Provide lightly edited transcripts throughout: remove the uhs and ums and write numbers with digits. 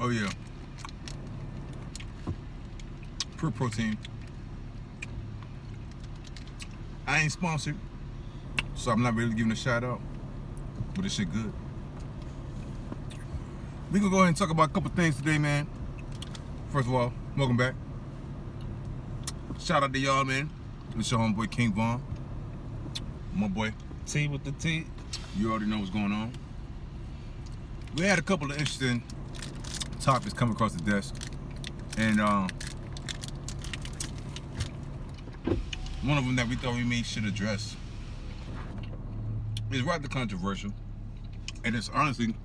Oh yeah. Pure protein. I ain't sponsored, so I'm not really giving a shout out, but this shit good. We gonna go ahead and talk about a couple things today, man. First of all, welcome back. Shout out to y'all, man. It's your homeboy King Vaughn. My boy T with the T. You already know what's going on. We had a couple of interesting topics come across the desk, and one of them that we thought we should address is rather controversial, and it's honestly,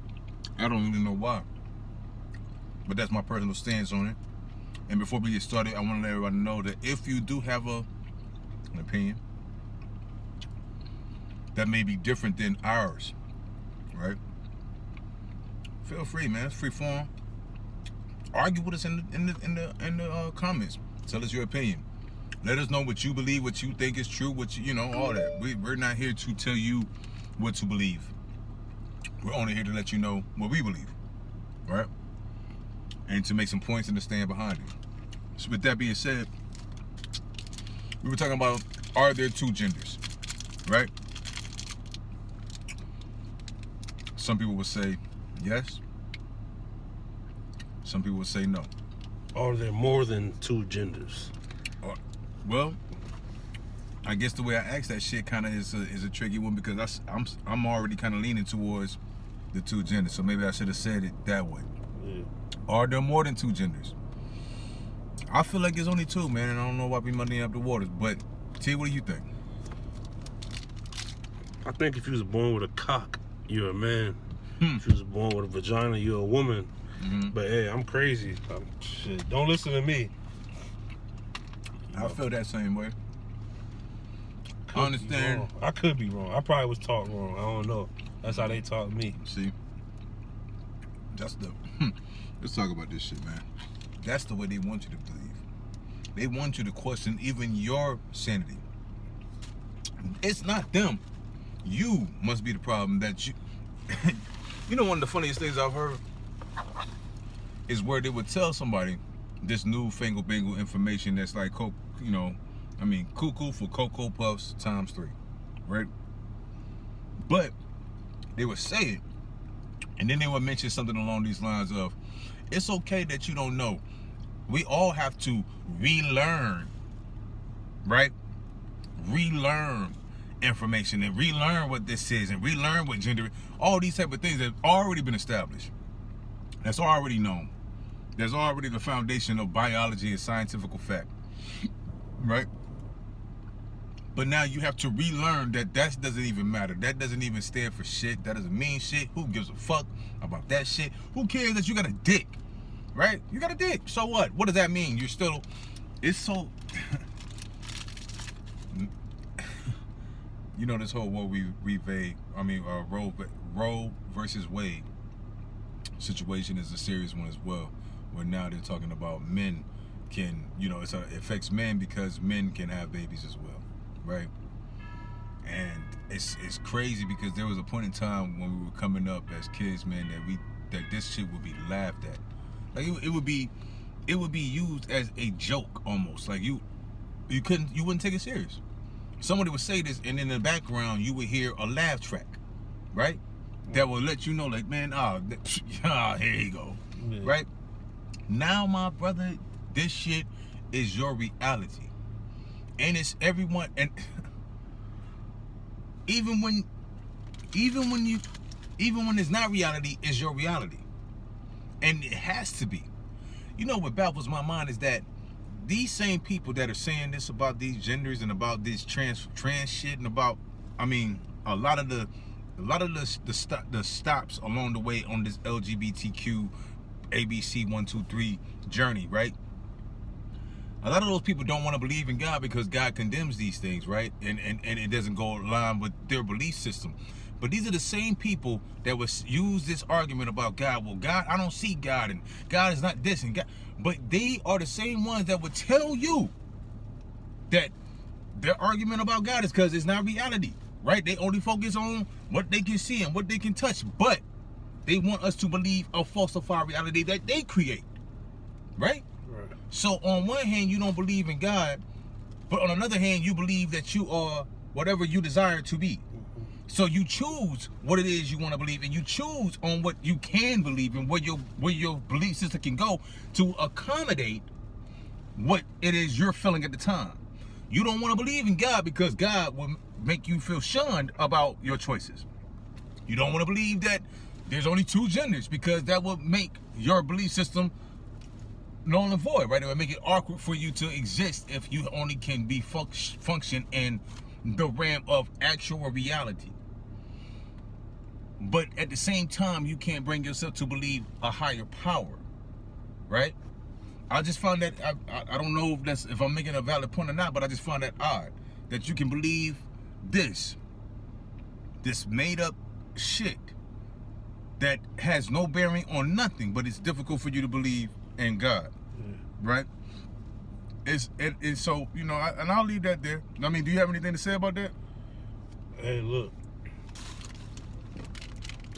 I don't really know why, but that's my personal stance on it. And before we get started, I want to let everybody know that if you do have an opinion that may be different than ours, right? Feel free, man. It's free form. Argue with us in the comments. Tell us your opinion. Let us know what you believe, what you think is true, what you know, all that. We're not here to tell you what to believe. We're only here to let you know what we believe, right? And to make some points and to stand behind it. So with that being said, we were talking about, are there two genders, right? Some people would say yes. Some people would say no. Are there more than two genders? Well, I guess the way I ask that shit kind of is a tricky one, because I'm already kind of leaning towards the two genders. So maybe I should have said it that way. Yeah. Are there more than two genders? I feel like there's only two, man, and I don't know why we muddying up the waters. But T, what do you think? I think if you was born with a cock, you're a man. If you was born with a vagina, you're a woman. Mm-hmm. But hey, I'm crazy. Shit, don't listen to me. I feel that same way. I understand. I could be wrong. I probably was taught wrong. I don't know. That's how they taught me. See, that's the. Let's talk about this shit, man. That's the way they want you to believe. They want you to question even your sanity. It's not them. You must be the problem. That you. You know, one of the funniest things I've heard is where they would tell somebody this new fangle-bangle information that's like, cuckoo for Cocoa Puffs times 3, right? But they would say it, and then they would mention something along these lines of, it's okay that you don't know. We all have to relearn, right? Relearn information and relearn what this is and relearn what gender, all these type of things that have already been established. That's already known. There's already the foundation of biology and scientific fact, right? But now you have to relearn that doesn't even matter. That doesn't even stand for shit. That doesn't mean shit. Who gives a fuck about that shit? Who cares that you got a dick, right? You got a dick. So what? What does that mean? You're still, it's so, you know, this whole Roe versus Wade situation is a serious one as well. Where now they're talking about men can, it affects men because men can have babies as well, right? And it's crazy because there was a point in time when we were coming up as kids, man, that this shit would be laughed at. Like it would be used as a joke almost. Like you wouldn't take it serious. Somebody would say this, and in the background you would hear a laugh track, right? That will let you know, like, man, here you go, yeah. Right? Now, my brother, this shit is your reality, and it's everyone. And even when it's not reality, it's your reality, and it has to be. You know what baffles my mind is that these same people that are saying this about these genders and about this trans shit and about, a lot of the stops along the way on this LGBTQ ABC 1, 2, 3 journey, right? A lot of those people don't want to believe in God because God condemns these things, right? And it doesn't go along with their belief system. But these are the same people that would use this argument about God. Well, God, I don't see God, and God is not this, and God. But they are the same ones that would tell you that their argument about God is because it's not reality, right? They only focus on what they can see and what they can touch. But They want us to believe a falsified reality that they create. Right? Right. So on one hand, you don't believe in God, but on another hand, you believe that you are whatever you desire to be. So you choose what it is you want to believe, and you choose on what you can believe and where your belief system can go to accommodate what it is you're feeling at the time. You don't want to believe in God because God will make you feel shunned about your choices. You don't want to believe that there's only two genders because that would make your belief system null and void, right? It would make it awkward for you to exist if you only can be function in the realm of actual reality. But at the same time, you can't bring yourself to believe a higher power, right? I just found that, I don't know if I'm making a valid point or not, but I just found that odd that you can believe this made up shit that has no bearing on nothing, but it's difficult for you to believe in God, right? It's so, you know, and I'll leave that there. I mean, do you have anything to say about that? Hey, look.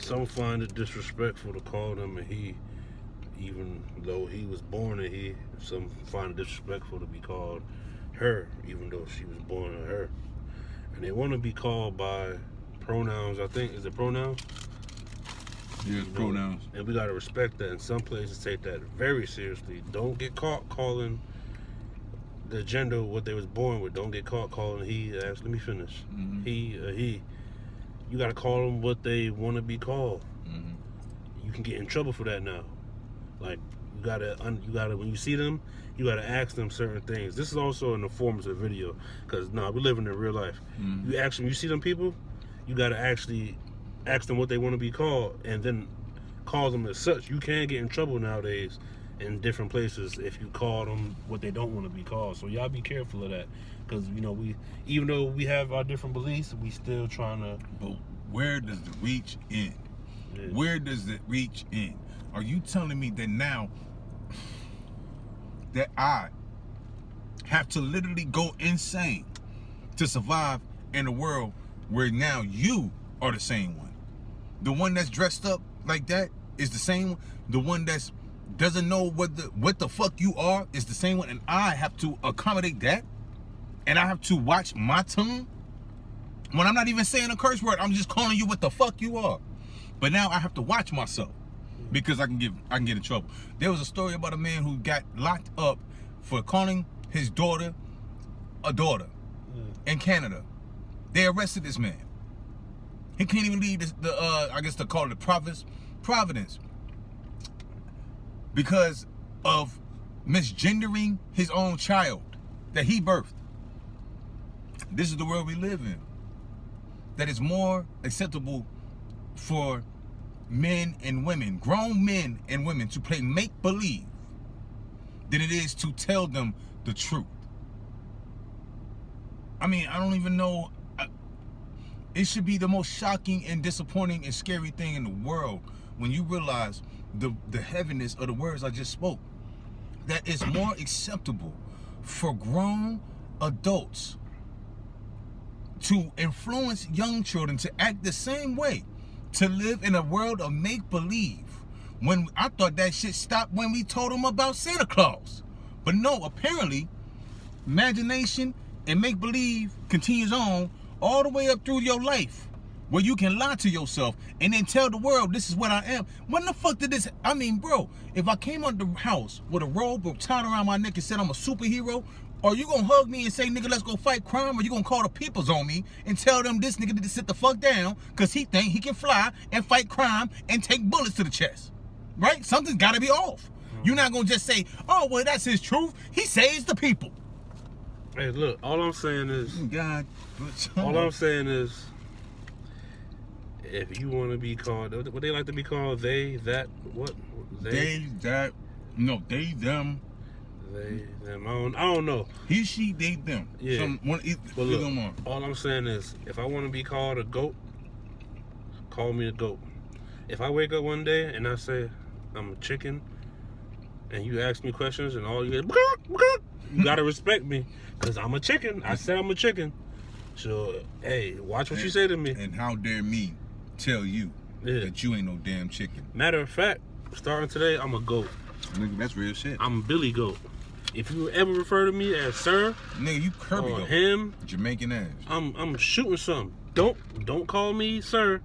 Some find it disrespectful to call them a he, even though he was born a he. Some find it disrespectful to be called her, even though she was born a her. And they want to be called by pronouns, I think. Is it pronouns? Yeah, it's pronouns. And we got to respect that. And some places take that very seriously. Don't get caught calling the gender what they was born with. Don't get caught calling he. Let me finish. Mm-hmm. He. You got to call them what they want to be called. Mm-hmm. You can get in trouble for that now. Like, you gotta when you see them, you gotta ask them certain things. This is also an informative video, because we living in real life. Mm-hmm. You see them people, you gotta actually ask them what they want to be called, and then call them as such. You can get in trouble nowadays in different places if you call them what they don't want to be called. So y'all be careful of that, because we, even though we have our different beliefs, we still trying to. But where does the reach end? Yeah. Where does it reach end? Are you telling me that now that I have to literally go insane to survive in a world where now you are the same one? The one that's dressed up like that is the same one. The one that's doesn't know what the fuck you are is the same one, and I have to accommodate that, and I have to watch my tongue when I'm not even saying a curse word. I'm just calling you what the fuck you are. But now I have to watch myself because I can get in trouble. There was a story about a man who got locked up for calling his daughter a daughter in Canada. They arrested this man. He can't even leave I guess they call it Providence, because of misgendering his own child that he birthed. This is the world we live in. That is more acceptable for men and women, grown men and women, to play make-believe than it is to tell them the truth. I mean, I don't even know. It should be the most shocking and disappointing and scary thing in the world when you realize the heaviness of the words I just spoke. That it's more acceptable for grown adults to influence young children to act the same way, to live in a world of make-believe, when I thought that shit stopped when we told them about Santa Claus. But no, apparently, imagination and make-believe continues on all the way up through your life, where you can lie to yourself and then tell the world, this is what I am. When the fuck did this? I mean, bro, if I came out the house with a robe tied around my neck and said I'm a superhero, are you gonna hug me and say, nigga, let's go fight crime? Or you gonna call the peoples on me and tell them this nigga to sit the fuck down because he think he can fly and fight crime and take bullets to the chest? Right? Something's gotta be off. You're not gonna just say, oh, well, that's his truth. He saves the people. Hey, look, all I'm saying is, God. all I'm saying is, if you want to be called, what they like to be called, they, that, what? They, that, no, they, them. They, them, I don't know. He, she, they, them. Yeah. But look, them all I'm saying is, if I want to be called a goat, call me a goat. If I wake up one day and I say I'm a chicken, and you ask me questions and all you get, you gotta respect me, because I'm a chicken. I said I'm a chicken. So, hey, watch what you say to me. And how dare me tell you Yeah. that you ain't no damn chicken. Matter of fact, starting today, I'm a goat. Nigga, that's real shit. I'm Billy Goat. If you ever refer to me as sir, Nigga, you Kirby or goat. him, Jamaican ass. I'm shooting something. Don't call me sir,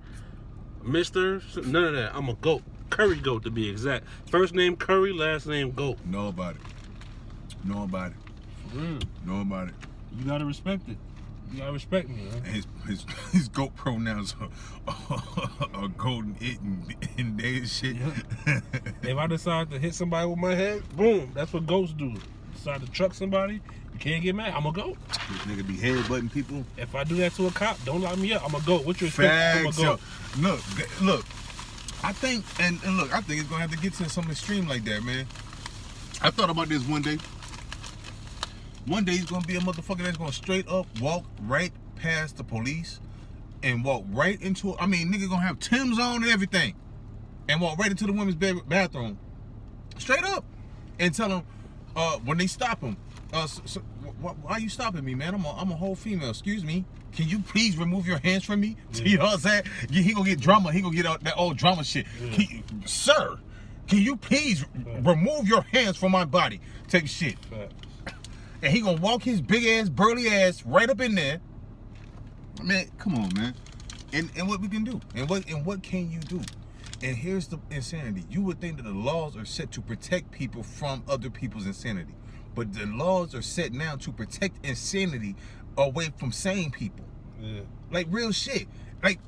Mister. None of that. I'm a goat. Curry Goat to be exact. First name Curry, last name Goat. Know about it. Know about it. Know about it. You gotta respect it. You gotta respect me, man. His goat pronouns are golden it and they shit. Yep. If I decide to hit somebody with my head, boom, that's what goats do. Decide to truck somebody, you can't get mad. I'm a goat. This nigga be headbutting people. If I do that to a cop, don't lock me up. I'm a goat. What's your expectation from a goat? Look. I think I think it's gonna have to get to some extreme like that, man. I thought about this one day. One day he's gonna be a motherfucker that's gonna straight up walk right past the police and walk right into. I mean, nigga gonna have Tim's on and everything, and walk right into the women's bathroom, straight up, and tell them when they stop him, why are you stopping me, man? I'm a whole female. Excuse me. Can you please remove your hands from me? Yeah. You know what I'm saying? He gonna get drama. He gonna get out that old drama shit. Yeah. Sir, can you please remove your hands from my body? Take shit. And he gonna walk his big ass, burly ass right up in there. Man, come on, man. And what we can do? And what can you do? And here's the insanity. You would think that the laws are set to protect people from other people's insanity. But the laws are set now to protect insanity away from sane people. Yeah. Like real shit. Like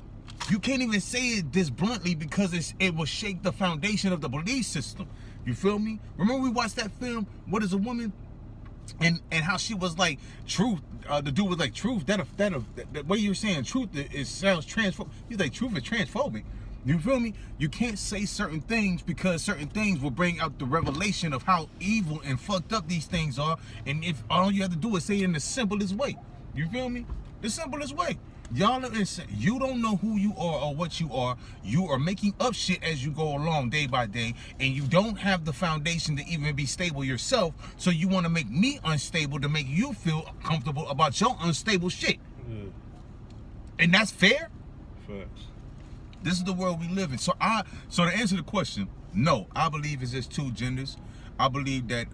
you can't even say it this bluntly because it will shake the foundation of the belief system. You feel me? Remember we watched that film, What Is a Woman? And how she was like truth. The dude was like truth. That way you're saying truth it sounds transphobic. He's like truth is transphobic. You feel me? You can't say certain things because certain things will bring out the revelation of how evil and fucked up these things are. And if all you have to do is say it in the simplest way. You feel me? The simplest way. Y'all are insane. You don't know who you are or what you are. You are making up shit as you go along day by day, and you don't have the foundation to even be stable yourself. So you want to make me unstable to make you feel comfortable about your unstable shit. Yeah. And that's fair? Facts. This is the world we live in. So to answer the question, no, I believe it's just two genders. I believe that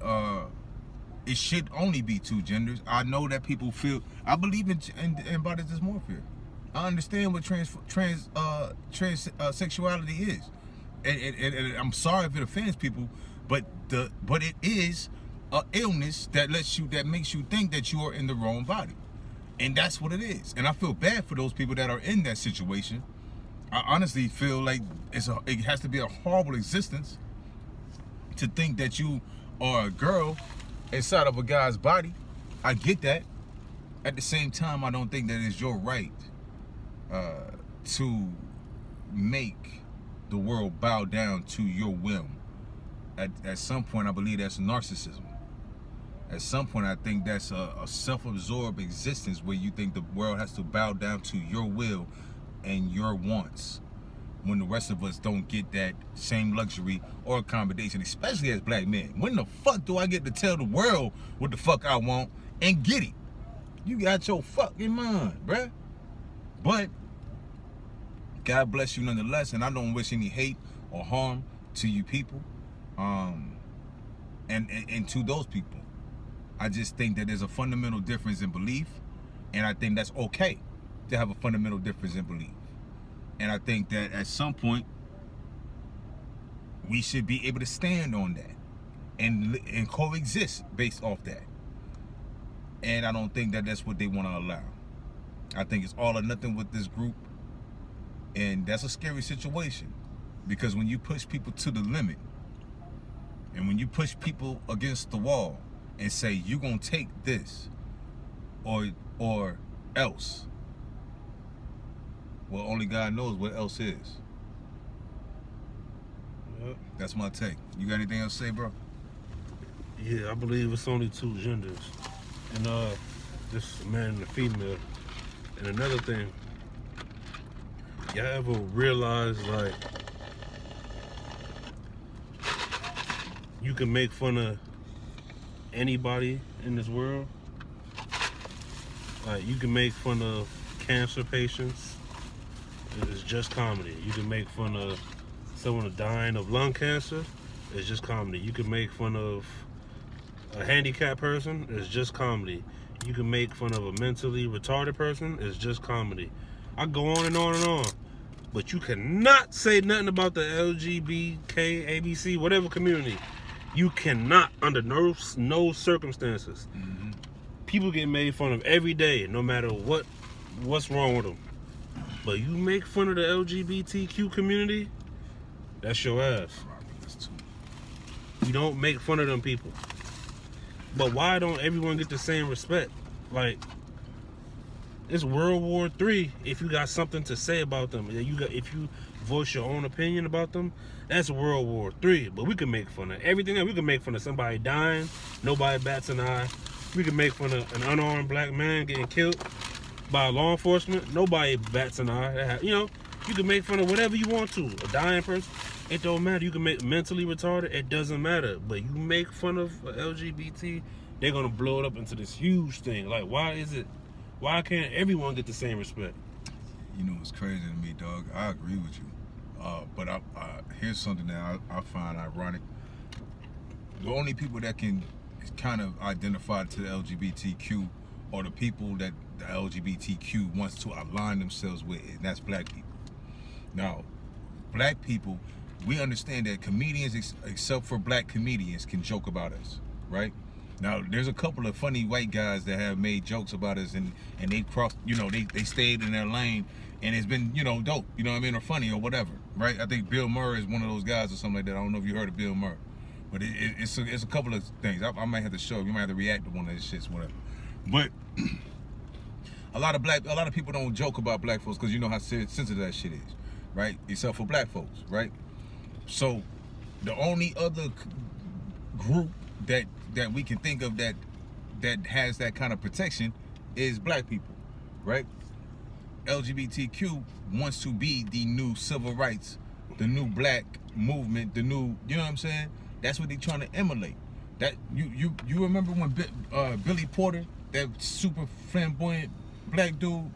it should only be two genders. I know that people feel. I believe in body dysmorphia. I understand what transsexuality is, and I'm sorry if it offends people, but it is an illness that makes you think that you are in the wrong body, and that's what it is. And I feel bad for those people that are in that situation. I honestly feel like it has to be a horrible existence to think that you are a girl inside of a guy's body. I get that. At the same time, I don't think that it's your right to make the world bow down to your whim. At some point, I believe that's narcissism. At some point, I think that's a self-absorbed existence where you think the world has to bow down to your will and your wants, when the rest of us don't get that same luxury or accommodation, especially as black men. When the fuck do I get to tell the world what the fuck I want and get it? You got your fucking mind, bruh. But God bless you nonetheless, and I don't wish any hate or harm to you people, and to those people. I just think that there's a fundamental difference in belief, and I think that's okay to have a fundamental difference in belief. And I think that at some point we should be able to stand on that and coexist based off that. And I don't think that that's what they want to allow. I think it's all or nothing with this group, and that's a scary situation, because when you push people to the limit and when you push people against the wall and say you're gonna take this or else, well, only God knows what else is. Yep. That's my take. You got anything else to say, bro? Yeah, I believe it's only two genders. And just a man and a female. And another thing, y'all ever realize, like, you can make fun of anybody in this world? Like, you can make fun of cancer patients, It's just comedy. You can make fun of someone dying of lung cancer. It's just comedy. You can make fun of a handicapped person. It's just comedy. You can make fun of a mentally retarded person. It's just comedy. I go on and on and on. But you cannot say nothing about the LGBTK, ABC, whatever community. You cannot, under no circumstances. Mm-hmm. People get made fun of every day, no matter what's wrong with them. But you make fun of the LGBTQ community, that's your ass. You don't make fun of them people. But why don't everyone get the same respect? Like, it's World War III. If you got something to say about them, if you voice your own opinion about them, that's World War III. But we can make fun of everything else. We can make fun of somebody dying, nobody bats an eye. We can make fun of an unarmed black man getting killed by law enforcement, nobody bats an eye. You can make fun of whatever you want to. A dying person, it don't matter. You can make mentally retarded, it doesn't matter. But you make fun of LGBT, they're gonna blow it up into this huge thing. Like, why can't everyone get the same respect? You know, it's crazy to me, dog. I agree with you. But here's something that I find ironic. The only people that can kind of identify to the LGBTQ are the people that the LGBTQ wants to align themselves with, and that's black people. Now, black people, we understand that comedians, except for black comedians, can joke about us, right? Now, there's a couple of funny white guys that have made jokes about us, and they crossed, they stayed in their lane, and it's been, dope, or funny or whatever, right? I think Bill Murray is one of those guys or something like that. I don't know if you heard of Bill Murray, but it's a couple of things. I might have to show you. You might have to react to one of these shits, whatever. But a lot of people don't joke about black folks because you know how sensitive that shit is, right? Except for black folks, right? So the only other group that we can think of that has that kind of protection is black people, right? LGBTQ wants to be the new civil rights, the new black movement, the new, you know what I'm saying? That's what they're trying to emulate. That you remember when Billy Porter, that super flamboyant black dude,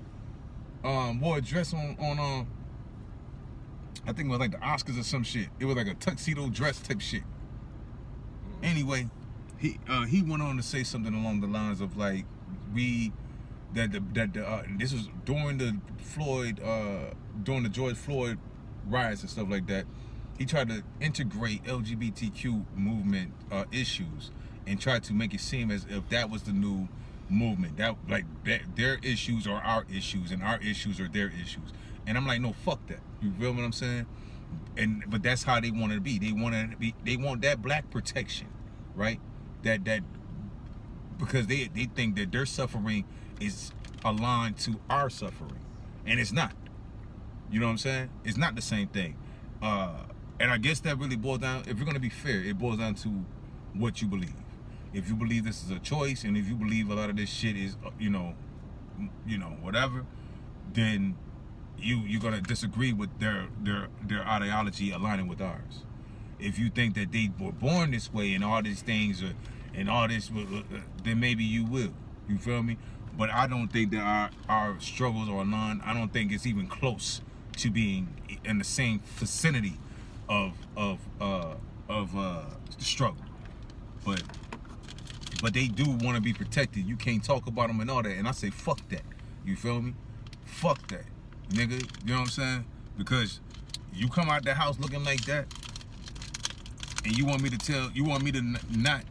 wore a dress on I think it was like the Oscars or some shit. It was like a tuxedo dress type shit. Anyway, he went on to say something along the lines of like this was during the George Floyd riots and stuff like that. He tried to integrate LGBTQ movement issues and tried to make it seem as if that was the new movement. That their issues are our issues and our issues are their issues. And I'm like, no, fuck that. You feel what I'm saying? But that's how they want to be. They want that black protection, right? That because they think that their suffering is aligned to our suffering, and it's not. You know what I'm saying? It's not the same thing. And I guess that really boils down, if you're going to be fair, it boils down to what you believe. If you believe this is a choice, and if you believe a lot of this shit is, whatever, then you're going to disagree with their ideology aligning with ours. If you think that they were born this way and all these things and all this, then maybe you will. You feel me? But I don't think that our struggles are aligned. I don't think it's even close to being in the same vicinity of the struggle. But they do want to be protected. You can't talk about them and all that. And I say, fuck that. You feel me? Fuck that, nigga. You know what I'm saying? Because you come out the house looking like that, and you want me to not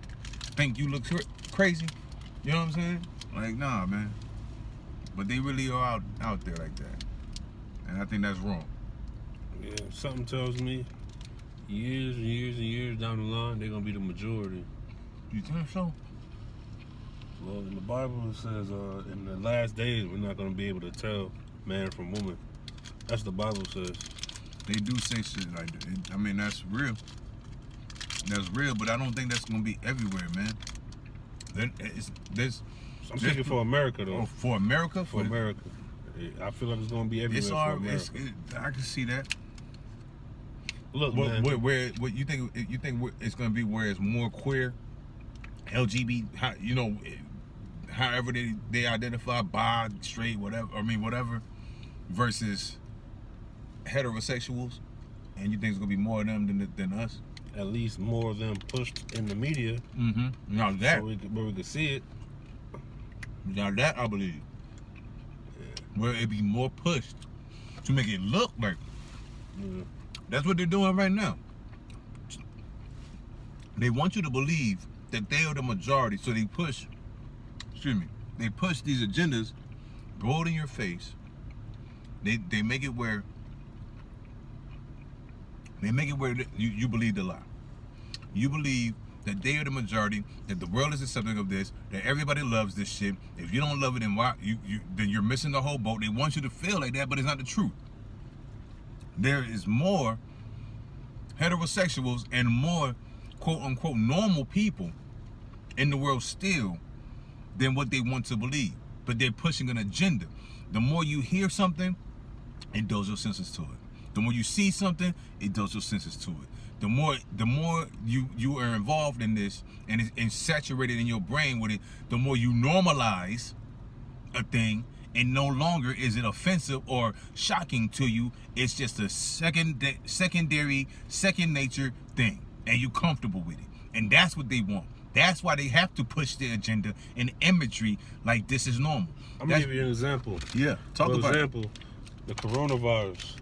think you look crazy. You know what I'm saying? Like, nah, man. But they really are out there like that. And I think that's wrong. Yeah, something tells me years and years and years down the line, they're going to be the majority. You think so? Well, in the Bible it says in the last days, we're not going to be able to tell man from woman. That's what the Bible says. They do say shit like that. I mean, that's real. That's real, but I don't think that's going to be everywhere, man. I'm speaking for America, though. Oh, for America? For America. I feel like it's going to be everywhere for America. I can see that. Look, man. What you think it's going to be where it's more queer, LGBT, however they identify, bi, straight, whatever, versus heterosexuals, and you think it's gonna be more of them than us? At least more of them pushed in the media. Mm-hmm. Now that, so where we could see it. now that I believe, where it be more pushed to make it look like. Yeah. That's what they're doing right now. They want you to believe that they are the majority, so they push. They push these agendas, broad in your face. They make it where. They make it where you believe the lie. You believe that they are the majority, that the world is accepting of this, that everybody loves this shit. If you don't love it, then why then you're missing the whole boat. They want you to feel like that, but it's not the truth. There is more heterosexuals and more quote unquote normal people in the world still than what they want to believe. But they're pushing an agenda. The more you hear something, it dulls your senses to it. The more you see something, it dulls your senses to it. The more you are involved in this and it's saturated in your brain with it, the more you normalize a thing, and no longer is it offensive or shocking to you. It's just a secondary, second nature thing, and you're comfortable with it. And that's what they want. That's why they have to push their agenda and imagery like this is normal. I'm gonna give you an example. Yeah, talk about it. For example, the coronavirus.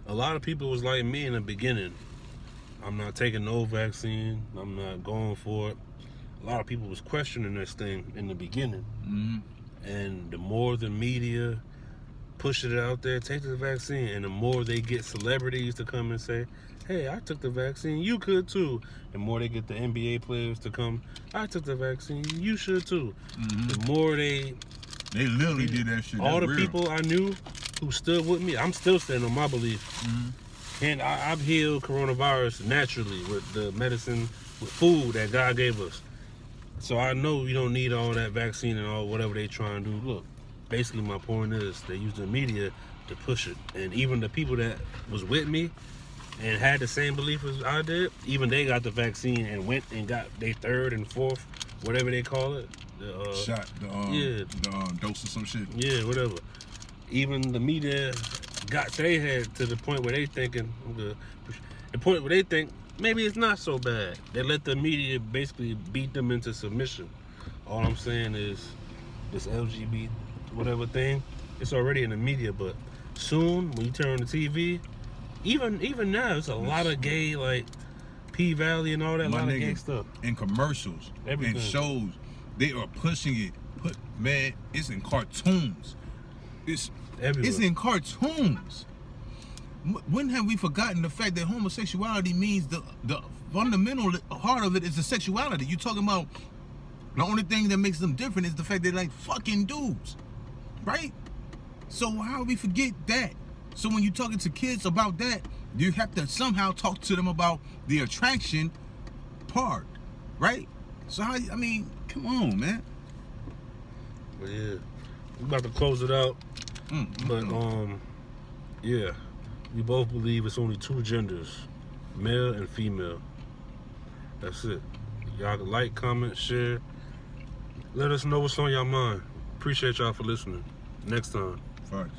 A lot of people was like me in the beginning. I'm not taking no vaccine. I'm not going for it. A lot of people was questioning this thing in the beginning. Mm-hmm. And the more the media push it out there, take the vaccine, and the more they get celebrities to come and say, hey, I took the vaccine, you could too. The more they get the NBA players to come, I took the vaccine, you should too. Mm-hmm. The more they literally did that shit. All That's the real. people I knew who stood with me, I'm still standing on my belief. Mm-hmm. And I've healed coronavirus naturally with the medicine, with food that God gave us. So I know you don't need all that vaccine and all whatever they trying to do. Look, basically my point is they use the media to push it. And even the people that was with me and had the same belief as I did, even they got the vaccine and went and got their third and fourth, whatever they call it. Shot, the dose or some shit. Yeah, whatever. Even the media got their head to the point where they thinking, the point where they think, maybe it's not so bad. They let the media basically beat them into submission. All I'm saying is this LGBT whatever thing, it's already in the media, but soon when you turn on the TV, even now, it's a lot of gay, like P-Valley and all that, a lot of gay stuff. In commercials, everything. In shows, they are pushing it. Man, it's in cartoons. It's everywhere. It's in cartoons. When have we forgotten the fact that homosexuality means the fundamental heart of it is the sexuality? You're talking about the only thing that makes them different is the fact they're like fucking dudes, right? So how do we forget that? So when you're talking to kids about that, you have to somehow talk to them about the attraction part, right? So how, I mean, come on, man. But yeah, we're about to close it out. But yeah, we both believe it's only two genders, male and female. That's it. Y'all can like, comment, share. Let us know what's on your mind. Appreciate y'all for listening. Next time. Facts.